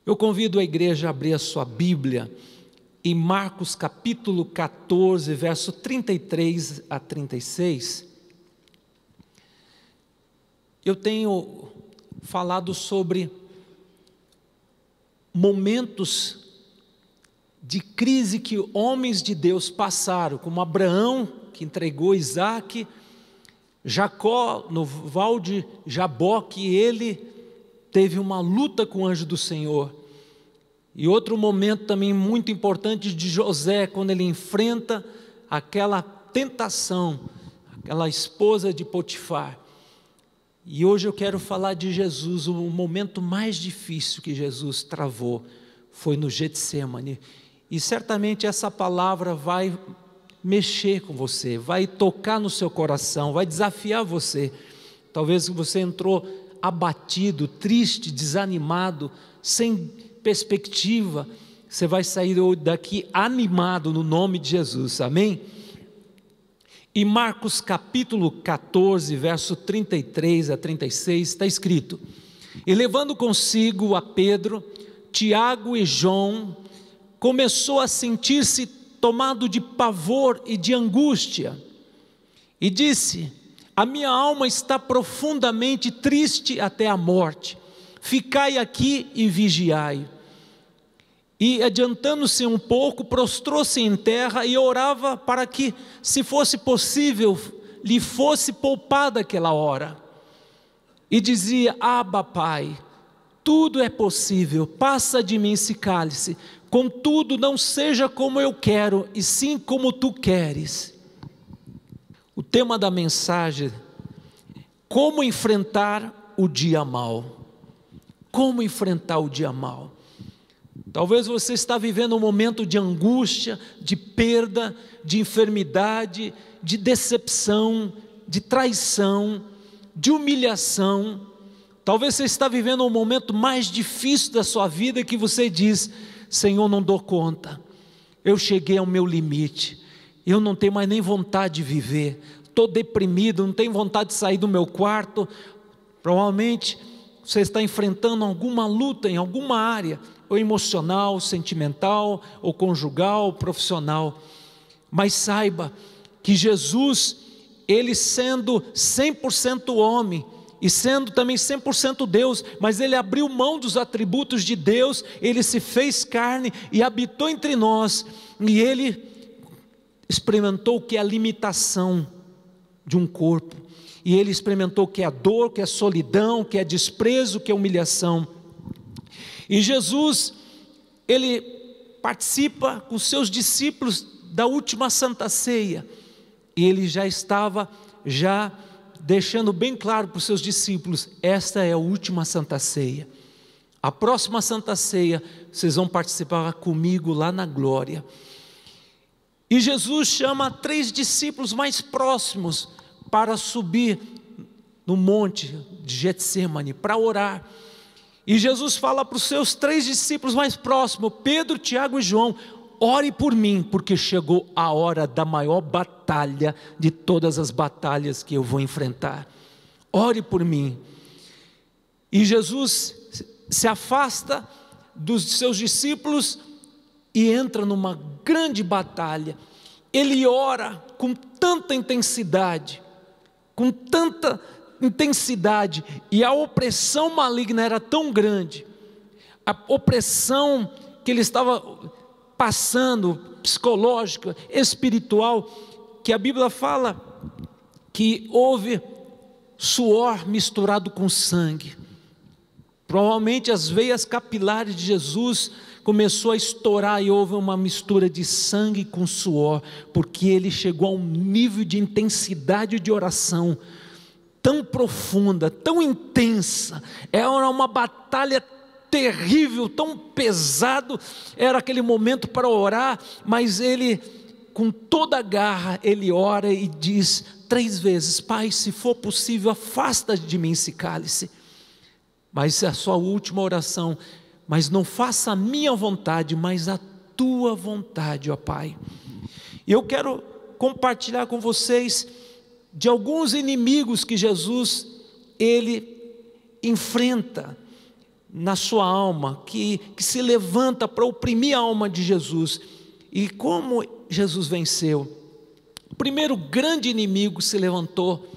Eu convido a igreja a abrir a sua Bíblia em Marcos capítulo 14, verso 33 a 36. Eu tenho falado sobre momentos de crise que homens de Deus passaram, como Abraão, que entregou Isaac, Jacó, no val de Jaboque, ele teve uma luta com o anjo do Senhor. E outro momento também muito importante de José, quando ele enfrenta aquela tentação, aquela esposa de Potifar. E hoje eu quero falar de Jesus. O momento mais difícil que Jesus travou foi no Getsêmani. E certamente essa palavra vai mexer com você, vai tocar no seu coração, vai desafiar você. Talvez você entrou abatido, triste, desanimado, sem perspectiva. Você vai sair daqui animado no nome de Jesus, amém? Em Marcos capítulo 14, verso 33 a 36, está escrito: E levando consigo a Pedro, Tiago e João, começou a sentir-se tomado de pavor e de angústia, e disse: A minha alma está profundamente triste até a morte, ficai aqui e vigiai. E adiantando-se um pouco, prostrou-se em terra e orava para que, se fosse possível, lhe fosse poupada aquela hora. E dizia: Abba, Pai, tudo é possível, passa de mim esse cálice, contudo não seja como eu quero, e sim como tu queres. O tema da mensagem: como enfrentar o dia mau. Como enfrentar o dia mau? Talvez você está vivendo um momento de angústia, de perda, de enfermidade, de decepção, de traição, de humilhação. Talvez você está vivendo um momento mais difícil da sua vida, que você diz: Senhor, não dou conta, eu cheguei ao meu limite, eu não tenho mais nem vontade de viver, estou deprimido, não tenho vontade de sair do meu quarto. Provavelmente você está enfrentando alguma luta em alguma área, ou emocional, sentimental, ou conjugal, ou profissional. Mas saiba que Jesus, ele sendo 100% homem, e sendo também 100% Deus, mas ele abriu mão dos atributos de Deus, ele se fez carne e habitou entre nós, e ele experimentou o que é a limitação de um corpo, e ele experimentou o que é a dor, o que é a solidão, o que é desprezo, o que é humilhação. E Jesus, ele participa com seus discípulos da última Santa Ceia, e ele já estava deixando bem claro para os seus discípulos: esta é a última Santa Ceia, a próxima Santa Ceia vocês vão participar comigo lá na glória. E Jesus chama 3 discípulos mais próximos para subir no monte de Getsêmani para orar. E Jesus fala para os seus 3 discípulos mais próximos, Pedro, Tiago e João: ore por mim, porque chegou a hora da maior batalha de todas as batalhas que eu vou enfrentar. Ore por mim. E Jesus se afasta dos seus discípulos e entra numa grande batalha. Ele ora com tanta intensidade, e a opressão maligna era tão grande, a opressão que ele estava passando, psicológica, espiritual, que a Bíblia fala que houve suor misturado com sangue. Provavelmente as veias capilares de Jesus começou a estourar, e houve uma mistura de sangue com suor, porque ele chegou a um nível de intensidade de oração tão profunda, tão intensa. Era uma batalha terrível, tão pesado, era aquele momento para orar, mas ele, com toda a garra, ele ora e diz 3 vezes: Pai, se for possível, afasta de mim esse cálice. Mas é a sua última oração: mas não faça a minha vontade, mas a tua vontade, ó Pai. E eu quero compartilhar com vocês de alguns inimigos que Jesus, ele enfrenta na sua alma, que se levanta para oprimir a alma de Jesus. E como Jesus venceu? O primeiro grande inimigo se levantou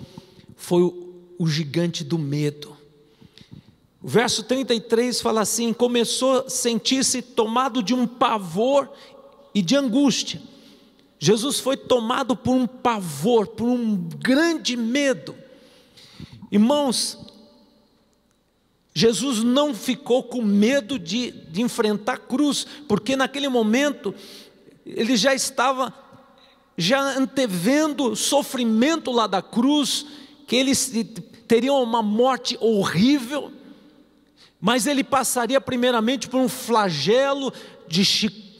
foi o gigante do medo. O verso 33 fala assim: começou a sentir-se tomado de um pavor e de angústia. Jesus foi tomado por um pavor, por um grande medo. Irmãos, Jesus não ficou com medo de enfrentar a cruz, porque naquele momento ele já estava antevendo o sofrimento lá da cruz, que eles teriam uma morte horrível, mas ele passaria primeiramente por um flagelo de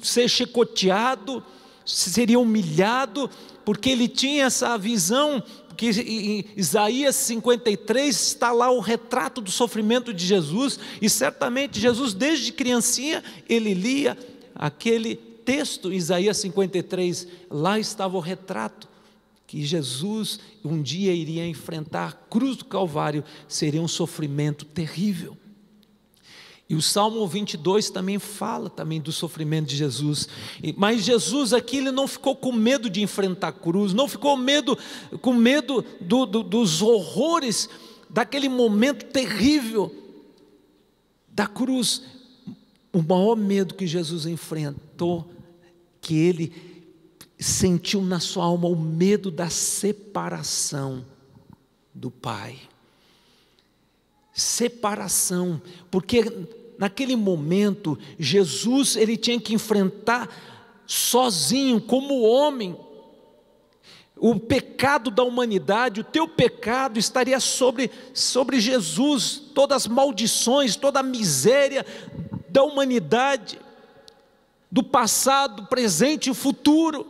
ser chicoteado, seria humilhado, porque ele tinha essa visão, que em Isaías 53 está lá o retrato do sofrimento de Jesus, e certamente Jesus desde criancinha, ele lia aquele texto, Isaías 53, lá estava o retrato, que Jesus um dia iria enfrentar a cruz do Calvário, seria um sofrimento terrível. E o Salmo 22 também fala também do sofrimento de Jesus, mas Jesus aqui ele não ficou com medo de enfrentar a cruz, não ficou com medo dos horrores daquele momento terrível da cruz. O maior medo que Jesus enfrentou, que ele sentiu na sua alma, o medo da separação do Pai. Separação, porque naquele momento Jesus ele tinha que enfrentar sozinho, como homem, o pecado da humanidade. O teu pecado estaria sobre Jesus, todas as maldições, toda a miséria da humanidade, do passado, presente e futuro.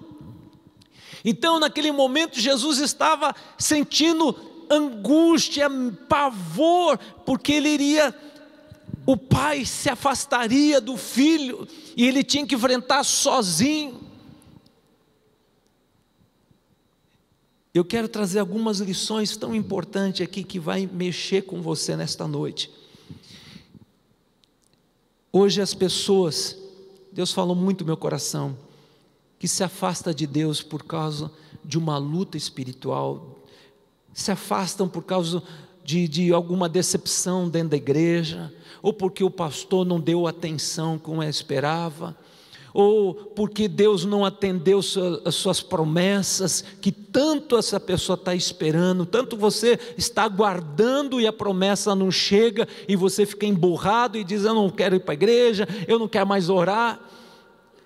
Então naquele momento Jesus estava sentindo angústia, pavor, porque o pai se afastaria do filho, e ele tinha que enfrentar sozinho. Eu quero trazer algumas lições tão importantes aqui, que vai mexer com você nesta noite. Hoje as pessoas, Deus falou muito no meu coração, que se afasta de Deus por causa de uma luta espiritual, se afastam por causa de alguma decepção dentro da igreja, ou porque o pastor não deu atenção como eu esperava, ou porque Deus não atendeu as suas promessas, que tanto essa pessoa está esperando, tanto você está aguardando e a promessa não chega, e você fica emburrado e diz: eu não quero ir para a igreja, eu não quero mais orar,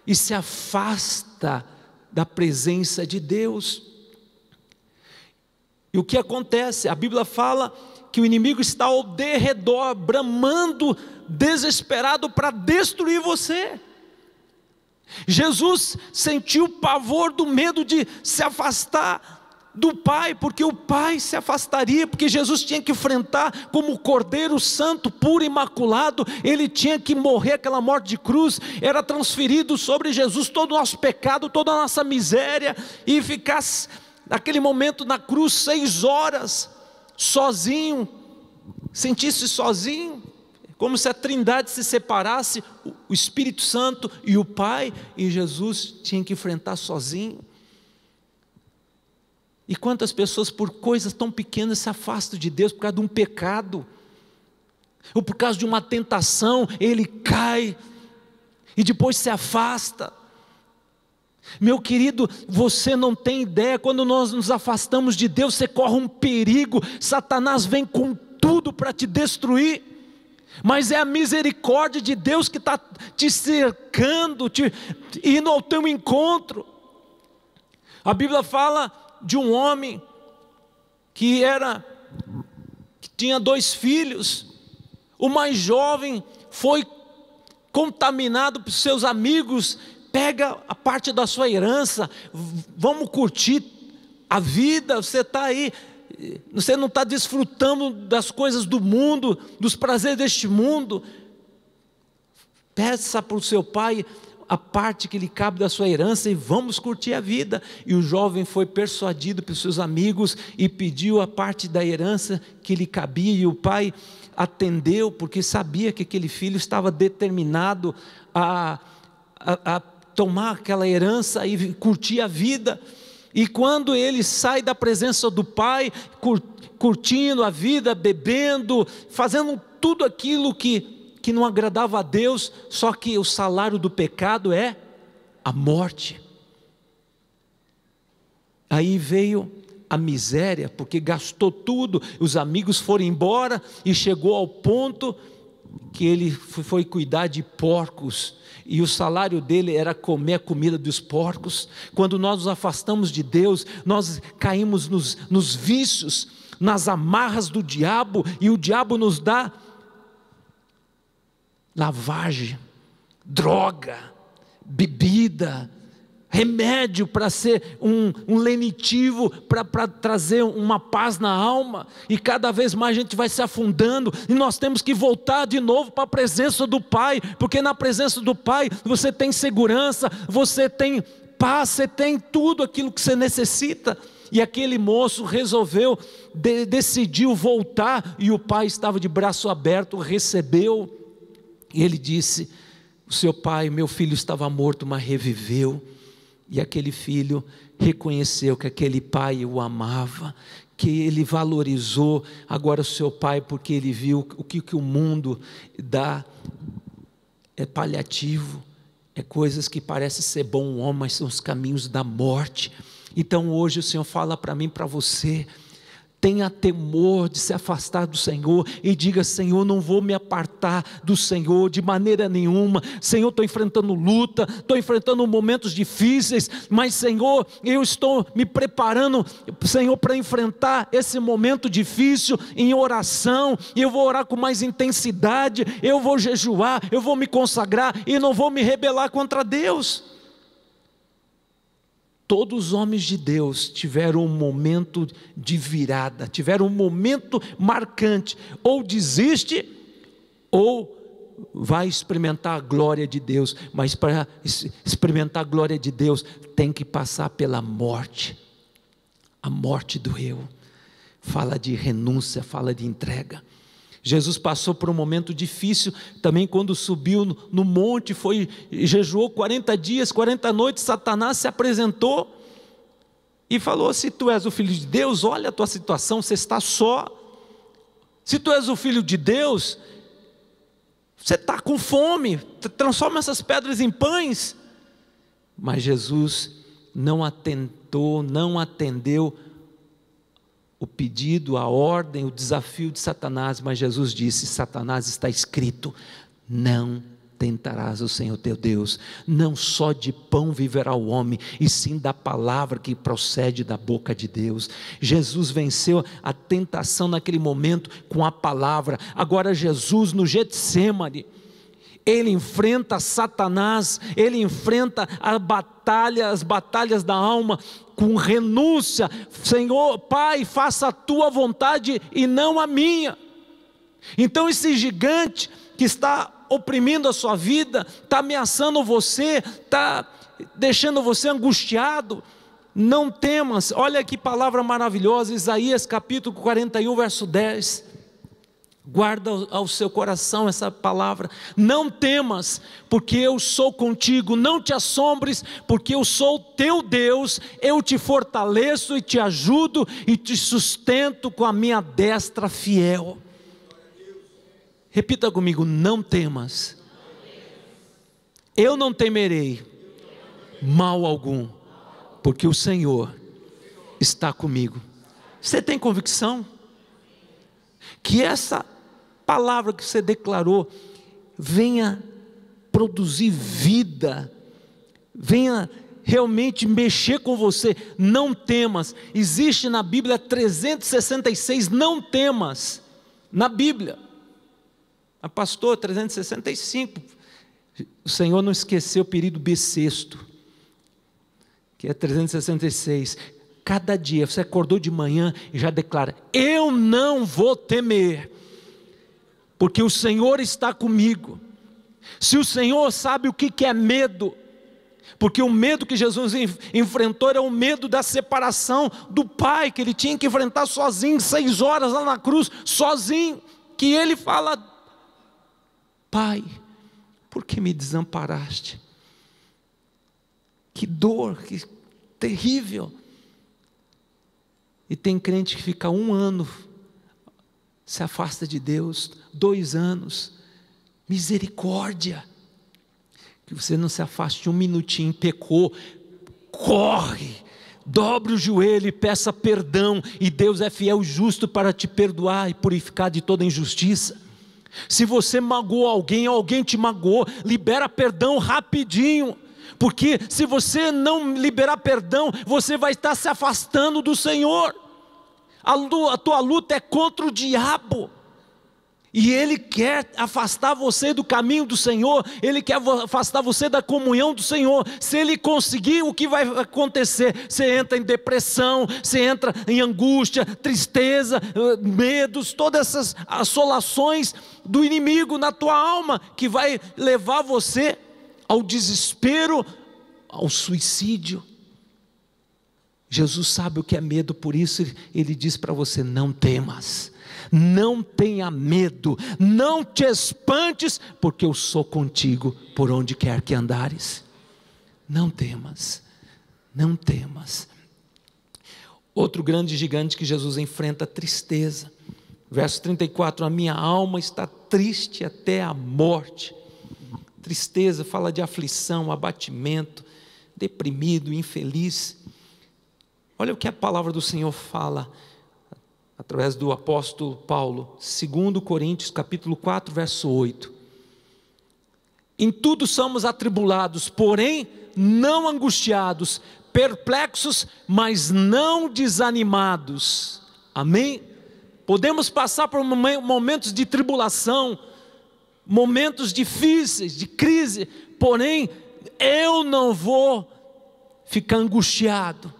e se afasta da presença de Deus. E o que acontece? A Bíblia fala que o inimigo está ao derredor, bramando, desesperado para destruir você. Jesus sentiu o pavor do medo de se afastar do Pai, porque o Pai se afastaria, porque Jesus tinha que enfrentar como o Cordeiro Santo, puro e imaculado, ele tinha que morrer aquela morte de cruz, era transferido sobre Jesus todo o nosso pecado, toda a nossa miséria, e ficar naquele momento na cruz 6 horas, sozinho, sentisse sozinho, como se a Trindade se separasse, o Espírito Santo e o Pai, e Jesus tinha que enfrentar sozinho. E quantas pessoas por coisas tão pequenas se afastam de Deus, por causa de um pecado, ou por causa de uma tentação, ele cai, e depois se afasta. Meu querido, você não tem ideia, quando nós nos afastamos de Deus, você corre um perigo, Satanás vem com tudo para te destruir, mas é a misericórdia de Deus que está te cercando, indo ao teu encontro. A Bíblia fala de um homem que tinha 2 filhos, o mais jovem foi contaminado por seus amigos, pega a parte da sua herança, vamos curtir a vida, você está aí, você não está desfrutando das coisas do mundo, dos prazeres deste mundo. Peça para o seu pai a parte que lhe cabe da sua herança e vamos curtir a vida. E o jovem foi persuadido pelos seus amigos e pediu a parte da herança que lhe cabia, e o pai atendeu, porque sabia que aquele filho estava determinado a tomar aquela herança e curtir a vida. E quando ele sai da presença do pai, curtindo a vida, bebendo, fazendo tudo aquilo que não agradava a Deus, só que o salário do pecado é a morte. Aí veio a miséria, porque gastou tudo, os amigos foram embora, e chegou ao ponto que ele foi cuidar de porcos, e o salário dele era comer a comida dos porcos. Quando nós nos afastamos de Deus, nós caímos nos vícios, nas amarras do diabo, e o diabo nos dá lavagem, droga, bebida, remédio para ser um lenitivo, para trazer uma paz na alma, e cada vez mais a gente vai se afundando, e nós temos que voltar de novo para a presença do Pai, porque na presença do Pai você tem segurança, você tem paz, você tem tudo aquilo que você necessita. E aquele moço resolveu, decidiu voltar, e o pai estava de braço aberto, recebeu, e ele disse: o seu pai, meu filho estava morto, mas reviveu. E aquele filho reconheceu que aquele pai o amava, que ele valorizou agora o seu pai, porque ele viu o que o mundo dá é paliativo, é coisas que parecem ser bom um homem, mas são os caminhos da morte. Então hoje o Senhor fala para mim, para você: tenha temor de se afastar do Senhor, e diga: Senhor, não vou me apartar do Senhor de maneira nenhuma. Senhor, estou enfrentando luta, estou enfrentando momentos difíceis, mas Senhor, eu estou me preparando, Senhor, para enfrentar esse momento difícil em oração, e eu vou orar com mais intensidade, eu vou jejuar, eu vou me consagrar, e não vou me rebelar contra Deus. Todos os homens de Deus tiveram um momento de virada, tiveram um momento marcante: ou desiste, ou vai experimentar a glória de Deus. Mas para experimentar a glória de Deus, tem que passar pela morte. A morte do eu. Fala de renúncia, fala de entrega. Jesus passou por um momento difícil também quando subiu no monte, jejuou 40 dias, 40 noites, Satanás se apresentou e falou: se tu és o Filho de Deus, olha a tua situação, você está só. Se tu és o Filho de Deus, você está com fome, transforma essas pedras em pães. Mas Jesus não atendeu o pedido, a ordem, o desafio de Satanás. Mas Jesus disse: Satanás, está escrito, não tentarás o Senhor teu Deus. Não só de pão viverá o homem, e sim da palavra que procede da boca de Deus. Jesus venceu a tentação naquele momento com a palavra. Agora Jesus no Getsêmani, ele enfrenta Satanás, ele enfrenta as batalhas da alma com renúncia. Senhor, Pai, faça a tua vontade e não a minha. Então esse gigante que está oprimindo a sua vida, está ameaçando você, está deixando você angustiado, não temas. Olha que palavra maravilhosa, Isaías capítulo 41, verso 10. Guarda ao seu coração essa palavra: não temas, porque eu sou contigo, não te assombres, porque eu sou teu Deus, eu te fortaleço e te ajudo e te sustento com a minha destra fiel. Repita comigo: não temas, eu não temerei mal algum, porque o Senhor está comigo. Você tem convicção que essa palavra que você declarou venha produzir vida, venha realmente mexer com você? Não temas. Existe na Bíblia 366 não temas na Bíblia. A pastor, 365. O Senhor não esqueceu o período bissexto, que é 366. Cada dia você acordou de manhã e já declara: eu não vou temer, porque o Senhor está comigo. Se o Senhor sabe o que é medo, porque o medo que Jesus enfrentou era o medo da separação do Pai, que ele tinha que enfrentar sozinho, 6 horas lá na cruz, sozinho, que ele fala: Pai, por que me desamparaste? Que dor, que terrível. E tem crente que fica 1 ano, se afasta de Deus, 2 anos, misericórdia. Que você não se afaste 1 minutinho, pecou, corre, dobre o joelho e peça perdão, e Deus é fiel e justo para te perdoar e purificar de toda injustiça. Se você magoou alguém, alguém te magoou, libera perdão rapidinho, porque se você não liberar perdão, você vai estar se afastando do Senhor. A tua luta é contra o diabo, e ele quer afastar você do caminho do Senhor, ele quer afastar você da comunhão do Senhor. Se ele conseguir, o que vai acontecer? Você entra em depressão, você entra em angústia, tristeza, medos, todas essas assolações do inimigo na tua alma, que vai levar você ao desespero, ao suicídio. Jesus sabe o que é medo, por isso ele diz para você: não temas, não tenha medo, não te espantes, porque eu sou contigo por onde quer que andares. Não temas, não temas. Outro grande gigante que Jesus enfrenta: tristeza. Verso 34, a minha alma está triste até a morte. Tristeza fala de aflição, abatimento, deprimido, infeliz. Olha o que a palavra do Senhor fala através do apóstolo Paulo, 2 Coríntios capítulo 4, verso 8. Em tudo somos atribulados, porém não angustiados, perplexos, mas não desanimados. Amém? Podemos passar por momentos de tribulação, momentos difíceis, de crise, porém eu não vou ficar angustiado,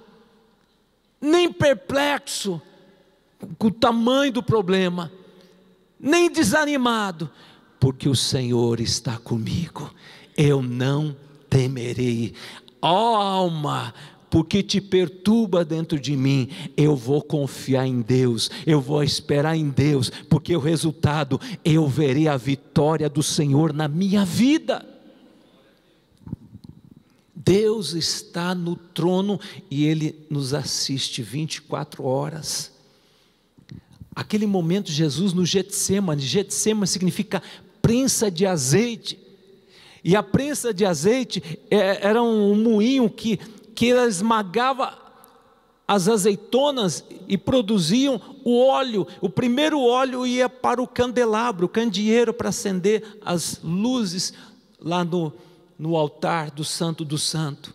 nem perplexo com o tamanho do problema, nem desanimado, porque o Senhor está comigo. Eu não temerei. Ó alma, porque te perturba dentro de mim, eu vou confiar em Deus, eu vou esperar em Deus, porque o resultado, eu verei a vitória do Senhor na minha vida. Deus está no trono e Ele nos assiste 24 horas. Aquele momento, Jesus no Getsêmani, Getsêmani significa prensa de azeite, e a prensa de azeite era um moinho que esmagava as azeitonas e produziam o óleo. O primeiro óleo ia para o candelabro, o candeeiro, para acender as luzes lá no altar do Santo do Santo.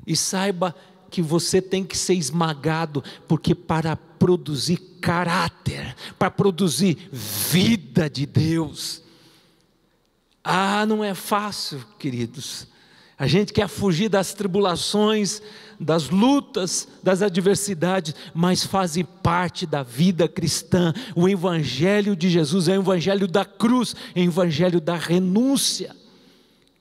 E saiba que você tem que ser esmagado, porque para produzir caráter, para produzir vida de Deus, não é fácil, queridos. A gente quer fugir das tribulações, das lutas, das adversidades, mas fazem parte da vida cristã. O evangelho de Jesus é o evangelho da cruz, é o evangelho da renúncia.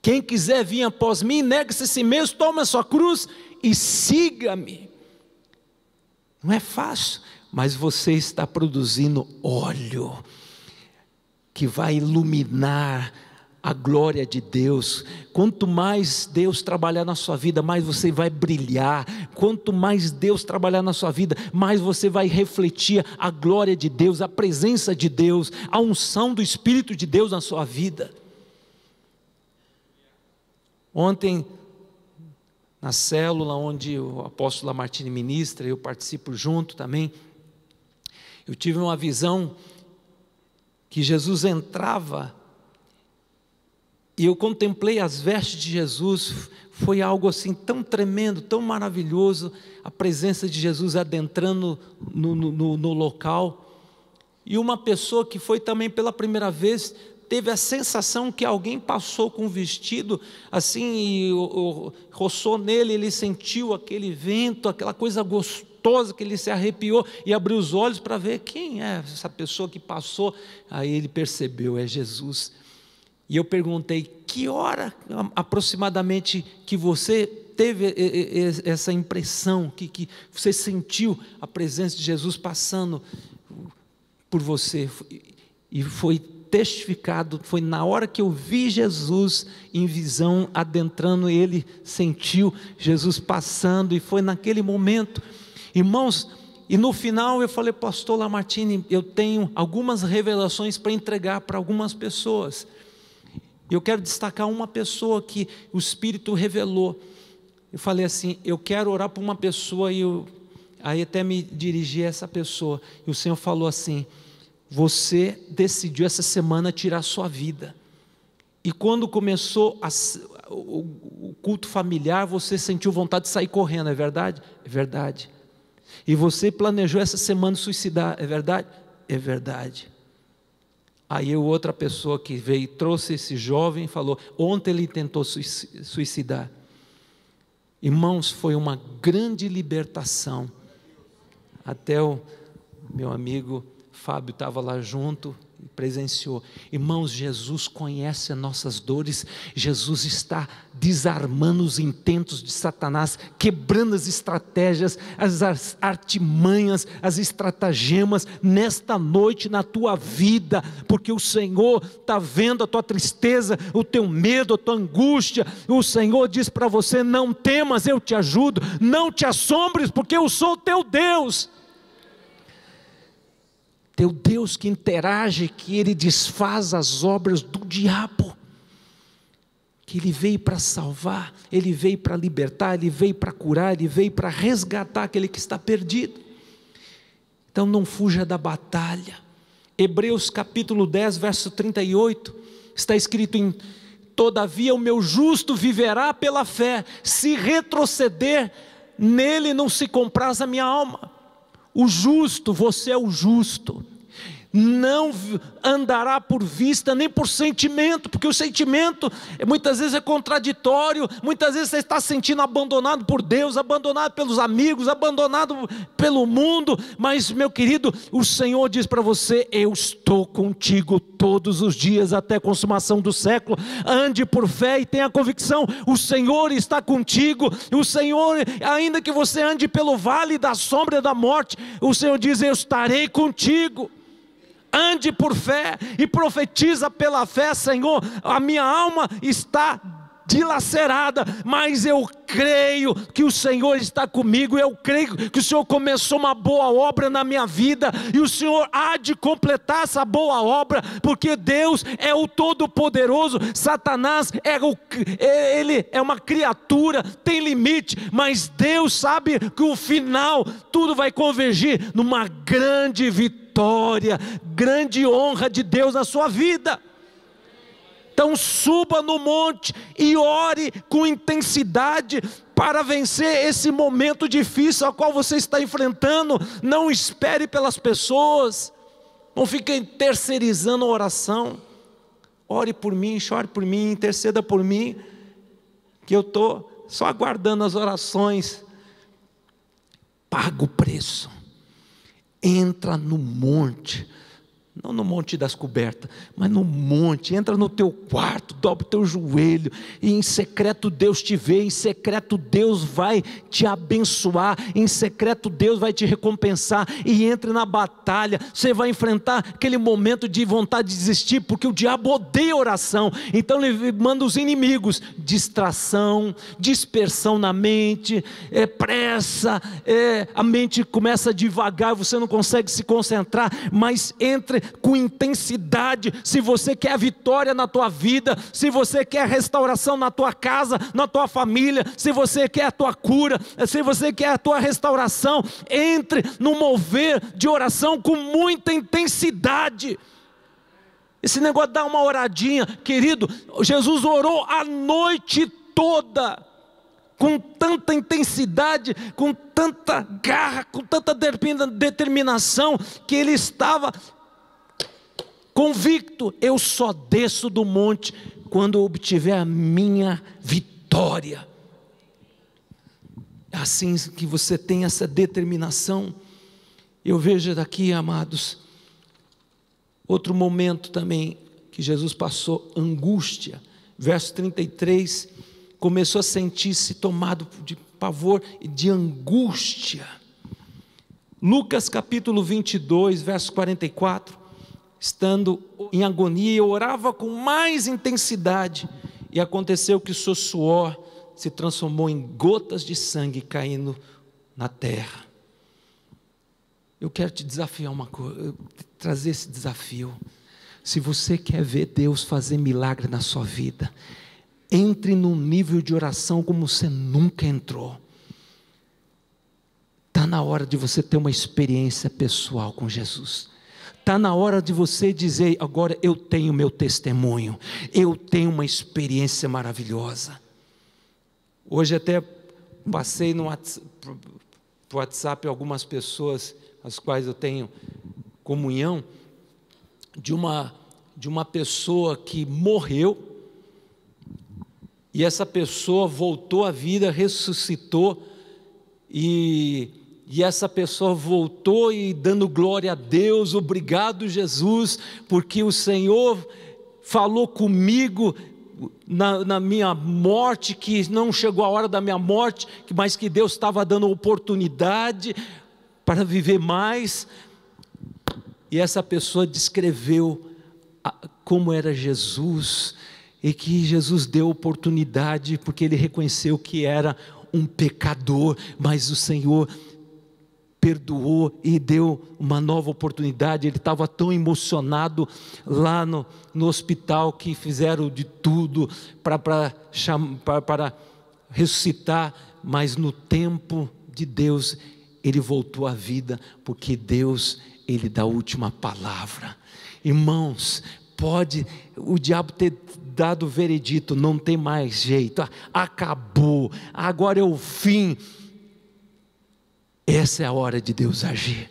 Quem quiser vir após mim, negue-se a si mesmo, tome a sua cruz e siga-me. Não é fácil, mas você está produzindo óleo que vai iluminar a glória de Deus. Quanto mais Deus trabalhar na sua vida, mais você vai brilhar. Quanto mais Deus trabalhar na sua vida, mais você vai refletir a glória de Deus, a presença de Deus, a unção do Espírito de Deus na sua vida. Ontem, na célula onde o apóstolo Lamartine ministra, eu participo junto também, eu tive uma visão que Jesus entrava, e eu contemplei as vestes de Jesus. Foi algo assim tão tremendo, tão maravilhoso, a presença de Jesus adentrando no local. E uma pessoa que foi também pela primeira vez, teve a sensação que alguém passou com um vestido assim e roçou nele, ele sentiu aquele vento, aquela coisa gostosa, que ele se arrepiou e abriu os olhos para ver quem é essa pessoa que passou. Aí ele percebeu, é Jesus. E eu perguntei: que hora aproximadamente que você teve essa impressão, que você sentiu a presença de Jesus passando por você? E foi testificado, foi na hora que eu vi Jesus em visão, adentrando, ele sentiu Jesus passando, e foi naquele momento, irmãos. E no final eu falei: pastor Lamartine, eu tenho algumas revelações para entregar para algumas pessoas. Eu quero destacar uma pessoa que o Espírito revelou. Eu falei assim: eu quero orar por uma pessoa, e aí até me dirigi a essa pessoa, e o Senhor falou assim: você decidiu essa semana tirar a sua vida, e quando começou o culto familiar, você sentiu vontade de sair correndo, é verdade? É verdade. E você planejou essa semana suicidar, é verdade? É verdade. Aí outra pessoa que veio e trouxe esse jovem falou: ontem ele tentou suicidar. Irmãos, foi uma grande libertação. Até o meu amigo Fábio estava lá junto e presenciou. Irmãos, Jesus conhece as nossas dores. Jesus está desarmando os intentos de Satanás, quebrando as estratégias, as artimanhas, as estratagemas nesta noite na tua vida, porque o Senhor está vendo a tua tristeza, o teu medo, a tua angústia. O Senhor diz para você: não temas, eu te ajudo, não te assombres, porque eu sou o teu Deus. Teu Deus que interage, que Ele desfaz as obras do diabo, que Ele veio para salvar, Ele veio para libertar, Ele veio para curar, Ele veio para resgatar aquele que está perdido. Então não fuja da batalha. Hebreus capítulo 10, verso 38, está escrito: todavia o meu justo viverá pela fé, se retroceder, nele não se compraz a minha alma. O justo, você é o justo, não andará por vista nem por sentimento, porque o sentimento muitas vezes é contraditório. Muitas vezes você está se sentindo abandonado por Deus, abandonado pelos amigos, abandonado pelo mundo, mas meu querido, o Senhor diz para você: eu estou contigo todos os dias até a consumação do século. Ande por fé e tenha convicção, o Senhor está contigo. O Senhor, ainda que você ande pelo vale da sombra da morte, o Senhor diz: eu estarei contigo. Ande por fé e profetiza pela fé: Senhor, a minha alma está dilacerada, mas eu creio que o Senhor está comigo. Eu creio que o Senhor começou uma boa obra na minha vida, e o Senhor há de completar essa boa obra, porque Deus é o Todo-Poderoso. Satanás ele é uma criatura, tem limite, mas Deus sabe que o final tudo vai convergir numa grande vitória, grande honra de Deus na sua vida. Então suba no monte e ore com intensidade para vencer esse momento difícil ao qual você está enfrentando. Não espere pelas pessoas, não fique terceirizando a oração. Ore por mim, chore por mim, interceda por mim, que eu estou só aguardando as orações. Paga o preço, entra no monte. Não no monte das cobertas, mas no monte. Entra no teu quarto, dobra o teu joelho, e em secreto Deus te vê, em secreto Deus vai te abençoar, em secreto Deus vai te recompensar. E entre na batalha. Você vai enfrentar aquele momento de vontade de desistir, porque o diabo odeia oração. Então ele manda os inimigos: distração, dispersão na mente, pressa, a mente começa a divagar, você não consegue se concentrar. Mas entre com intensidade. Se você quer a vitória na tua vida, se você quer a restauração na tua casa, na tua família, se você quer a tua cura, se você quer a tua restauração, entre no mover de oração com muita intensidade. Esse negócio de dar uma oradinha, querido, Jesus orou a noite toda, com tanta intensidade, com tanta garra, com tanta determinação, que ele estava convicto: eu só desço do monte quando eu obtiver a minha vitória. Assim que você tem essa determinação. Eu vejo daqui, amados, outro momento também, que Jesus passou angústia. Verso 33, começou a sentir-se tomado de pavor e de angústia. Lucas capítulo 22, verso 44, estando em agonia, orava com mais intensidade, e aconteceu que o seu suor se transformou em gotas de sangue caindo na terra. Eu quero te desafiar uma coisa, trazer esse desafio. Se você quer ver Deus fazer milagre na sua vida, entre num nível de oração como você nunca entrou. Está na hora de você ter uma experiência pessoal com Jesus. Está na hora de você dizer, agora eu tenho meu testemunho, eu tenho uma experiência maravilhosa. Hoje até passei no WhatsApp algumas pessoas, as quais eu tenho comunhão, de uma pessoa que morreu, e essa pessoa voltou à vida, ressuscitou, e essa pessoa voltou e dando glória a Deus, obrigado Jesus, porque o Senhor falou comigo na minha morte, que não chegou a hora da minha morte, mas que Deus estava dando oportunidade para viver mais. E essa pessoa descreveu como era Jesus, e que Jesus deu oportunidade, porque ele reconheceu que era um pecador, mas o Senhor perdoou e deu uma nova oportunidade. Ele estava tão emocionado lá no hospital, que fizeram de tudo para ressuscitar, mas no tempo de Deus, ele voltou à vida, porque Deus, ele dá a última palavra. Irmãos, pode o diabo ter dado o veredito, não tem mais jeito, acabou, agora é o fim. Essa é a hora de Deus agir.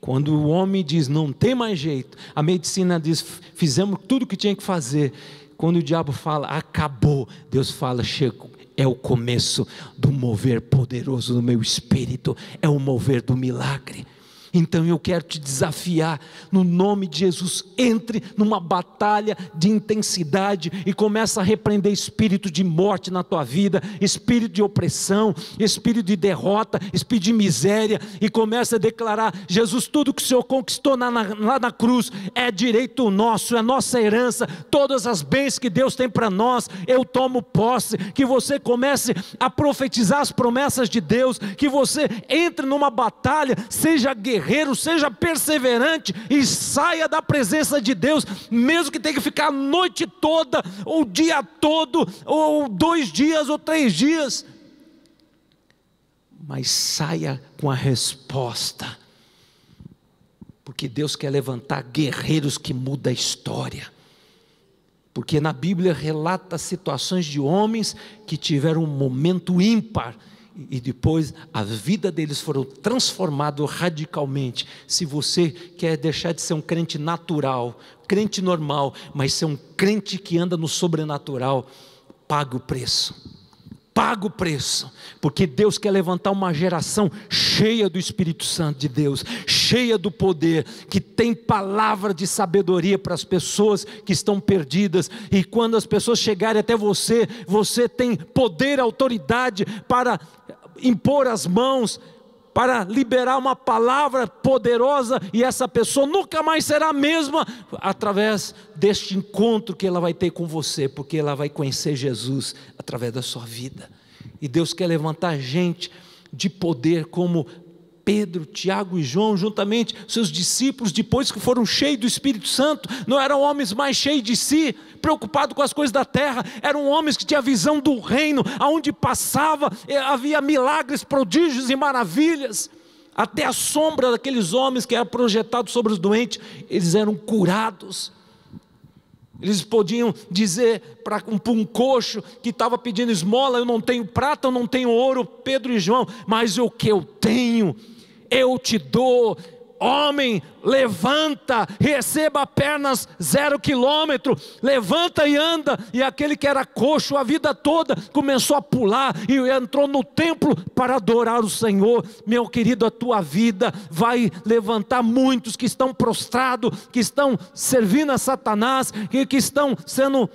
Quando o homem diz não tem mais jeito, a medicina diz fizemos tudo o que tinha que fazer. Quando o diabo fala acabou, Deus fala chega, é o começo do mover poderoso do meu espírito, é o mover do milagre. Então eu quero te desafiar, no nome de Jesus, entre numa batalha de intensidade e começa a repreender espírito de morte na tua vida, espírito de opressão, espírito de derrota, espírito de miséria, e começa a declarar: Jesus, tudo que o Senhor conquistou lá na cruz é direito nosso, é nossa herança, todas as bênçãos que Deus tem para nós, eu tomo posse. Que você comece a profetizar as promessas de Deus, que você entre numa batalha, seja guerreiro, seja perseverante e saia da presença de Deus, mesmo que tenha que ficar a noite toda, ou o dia todo, ou 2 dias, ou 3 dias, mas saia com a resposta, porque Deus quer levantar guerreiros que mudam a história. Porque na Bíblia relata situações de homens que tiveram um momento ímpar, e depois a vida deles foram transformados radicalmente. Se você quer deixar de ser um crente natural, crente normal, mas ser um crente que anda no sobrenatural, paga o preço. Paga o preço, porque Deus quer levantar uma geração cheia do Espírito Santo de Deus, cheia do poder, que tem palavra de sabedoria para as pessoas que estão perdidas. E quando as pessoas chegarem até você, você tem poder e autoridade para impor as mãos, para liberar uma palavra poderosa, e essa pessoa nunca mais será a mesma, através deste encontro que ela vai ter com você, porque ela vai conhecer Jesus através da sua vida. E Deus quer levantar gente de poder como Pedro, Tiago e João, juntamente seus discípulos, depois que foram cheios do Espírito Santo, não eram homens mais cheios de si, preocupados com as coisas da terra, eram homens que tinham a visão do reino, aonde passava, havia milagres, prodígios e maravilhas, até a sombra daqueles homens que era projetado sobre os doentes, eles eram curados. Eles podiam dizer para um coxo que estava pedindo esmola: eu não tenho prata, eu não tenho ouro, Pedro e João, mas o que eu tenho, eu te dou. homem, levanta, receba pernas 0 quilômetro, levanta e anda. E aquele que era coxo a vida toda, começou a pular e entrou no templo para adorar o Senhor. Meu querido, a tua vida vai levantar muitos que estão prostrados, que estão servindo a Satanás, que estão sendo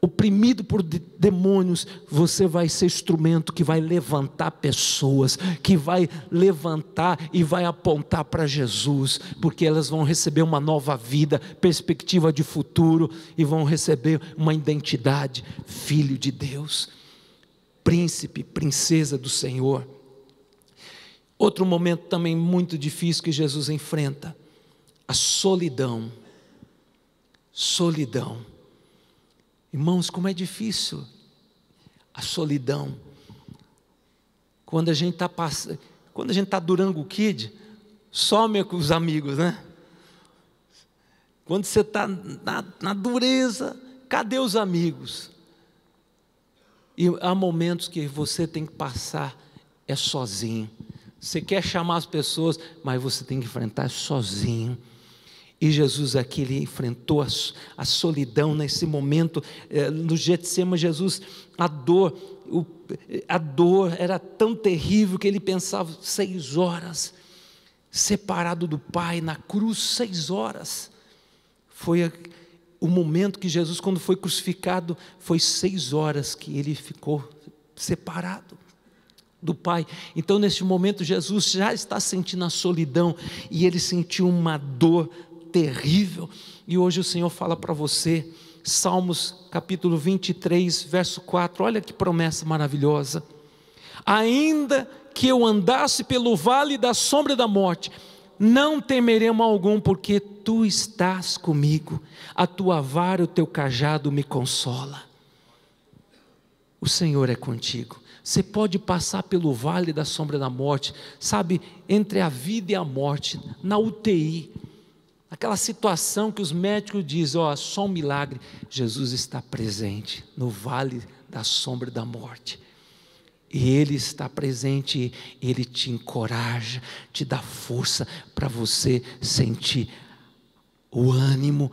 oprimido por demônios. Você vai ser instrumento que vai levantar pessoas, que vai levantar e vai apontar para Jesus, porque elas vão receber uma nova vida, perspectiva de futuro, e vão receber uma identidade, filho de Deus, príncipe, princesa do Senhor. Outro momento também muito difícil que Jesus enfrenta, a solidão. Solidão. Irmãos, como é difícil a solidão. Quando a gente está Durango Kid, some com os amigos, né? Quando você está na dureza, cadê os amigos? E há momentos que você tem que passar sozinho. Você quer chamar as pessoas, mas você tem que enfrentar sozinho. E Jesus aqui, ele enfrentou a solidão nesse momento, no Getsêmani. Jesus, a dor era tão terrível que ele pensava 6 horas, separado do Pai, na cruz, 6 horas. Foi o momento que Jesus, quando foi crucificado, foi 6 horas que ele ficou separado do Pai. Então nesse momento Jesus já está sentindo a solidão, e ele sentiu uma dor terrível. E hoje o Senhor fala para você, Salmos capítulo 23, verso 4, olha que promessa maravilhosa: ainda que eu andasse pelo vale da sombra da morte, não temerei mal algum, porque tu estás comigo, a tua vara e o teu cajado me consola. O Senhor é contigo. Você pode passar pelo vale da sombra da morte, sabe, entre a vida e a morte, na UTI, aquela situação que os médicos dizem, só um milagre. Jesus está presente no vale da sombra da morte, e Ele está presente, Ele te encoraja, te dá força para você sentir o ânimo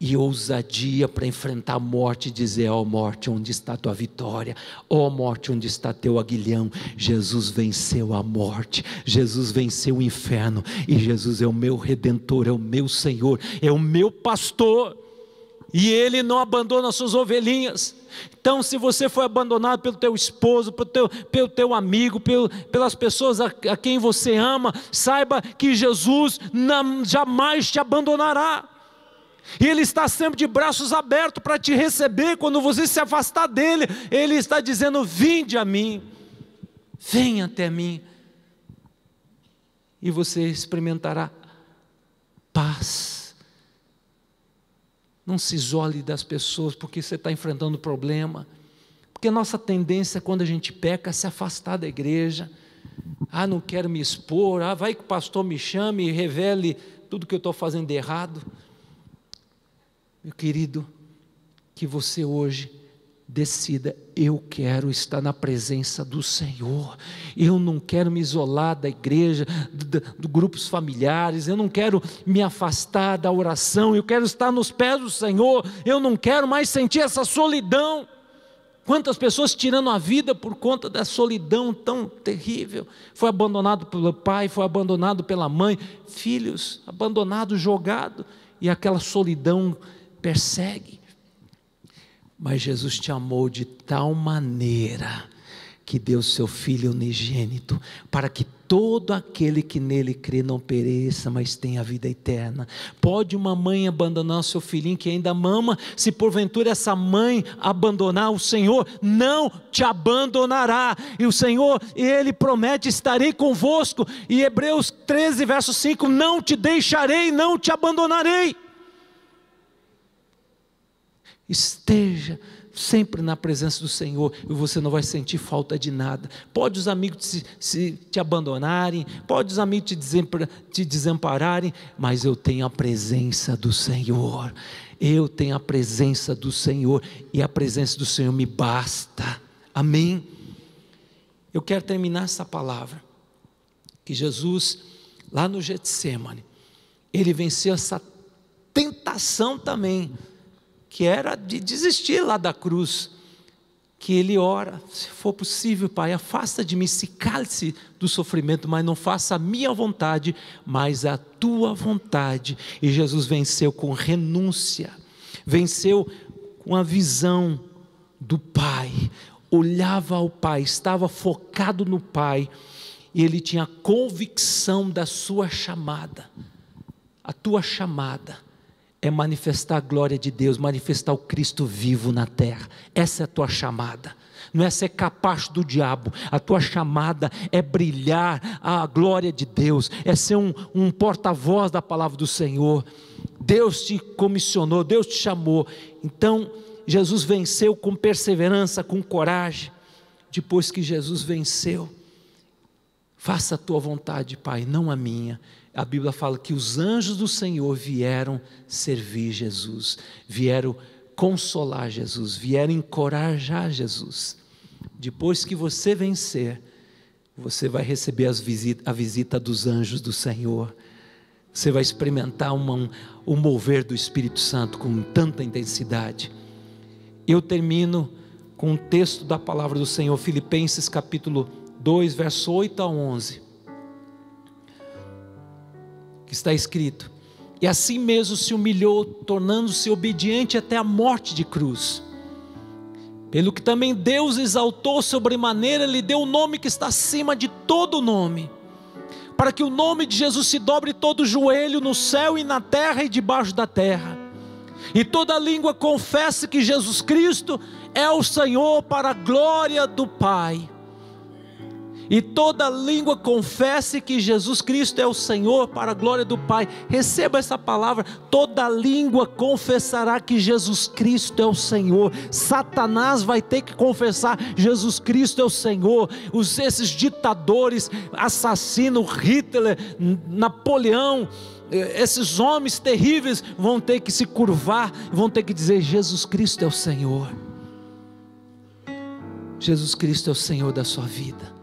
e ousadia para enfrentar a morte e dizer: ó morte, onde está a tua vitória? Ó morte, onde está teu aguilhão? Jesus venceu a morte, Jesus venceu o inferno, e Jesus é o meu Redentor, é o meu Senhor, é o meu pastor, e Ele não abandona as suas ovelhinhas. Então, se você foi abandonado pelo teu esposo, pelo teu amigo, pelas pessoas a quem você ama, saiba que Jesus jamais te abandonará. E Ele está sempre de braços abertos para te receber. Quando você se afastar dEle, Ele está dizendo: vinde a mim, venha até mim, e você experimentará paz. Não se isole das pessoas porque você está enfrentando problema, porque nossa tendência, quando a gente peca, é se afastar da igreja. Não quero me expor, vai que o pastor me chame e revele tudo que eu estou fazendo de errado. Meu querido, que você hoje decida: eu quero estar na presença do Senhor, eu não quero me isolar da igreja, dos grupos familiares, eu não quero me afastar da oração, eu quero estar nos pés do Senhor, eu não quero mais sentir essa solidão. Quantas pessoas tirando a vida por conta da solidão tão terrível? Foi abandonado pelo pai, foi abandonado pela mãe, filhos abandonados, jogados, e aquela solidão persegue. Mas Jesus te amou de tal maneira que deu seu Filho unigênito, para que todo aquele que nele crê não pereça, mas tenha a vida eterna. Pode uma mãe abandonar o seu filhinho que ainda mama? Se porventura essa mãe abandonar, o Senhor não te abandonará. E o Senhor, Ele promete: estarei convosco. E Hebreus 13, verso 5, não te deixarei, não te abandonarei. Esteja sempre na presença do Senhor, e você não vai sentir falta de nada. Pode os amigos te abandonarem, pode os amigos te desampararem, mas eu tenho a presença do Senhor. Eu tenho a presença do Senhor, e a presença do Senhor me basta. Amém? Eu quero terminar essa palavra, que Jesus lá no Getsêmani, ele venceu essa tentação também, que era de desistir lá da cruz, que ele ora: se for possível, Pai, afasta de mim esse cálice do sofrimento, mas não faça a minha vontade, mas a tua vontade. E Jesus venceu com renúncia, venceu com a visão do Pai, olhava ao Pai, estava focado no Pai, e ele tinha convicção da sua chamada. A tua chamada é manifestar a glória de Deus, manifestar o Cristo vivo na terra. Essa é a tua chamada. Não é ser capacho do diabo. A tua chamada é brilhar a glória de Deus, é ser um porta-voz da palavra do Senhor. Deus te comissionou, Deus te chamou. Então Jesus venceu com perseverança, com coragem. Depois que Jesus venceu: faça a tua vontade, Pai, não a minha. A Bíblia fala que os anjos do Senhor vieram servir Jesus, vieram consolar Jesus, vieram encorajar Jesus. Depois que você vencer, você vai receber a visita dos anjos do Senhor. Você vai experimentar um mover do Espírito Santo com tanta intensidade. Eu termino com um texto da palavra do Senhor, Filipenses capítulo 2, verso 8 a 11. Que está escrito: e assim mesmo se humilhou, tornando-se obediente até a morte de cruz. Pelo que também Deus exaltou sobremaneira, lhe deu o nome que está acima de todo nome, para que o nome de Jesus se dobre todo o joelho no céu e na terra e debaixo da terra, e toda língua confesse que Jesus Cristo é o Senhor, para a glória do Pai. E toda língua confesse que Jesus Cristo é o Senhor, para a glória do Pai. Receba essa palavra: toda língua confessará que Jesus Cristo é o Senhor. Satanás vai ter que confessar: Jesus Cristo é o Senhor. Esses ditadores, assassinos, Hitler, Napoleão, esses homens terríveis vão ter que se curvar, vão ter que dizer: Jesus Cristo é o Senhor. Jesus Cristo é o Senhor da sua vida.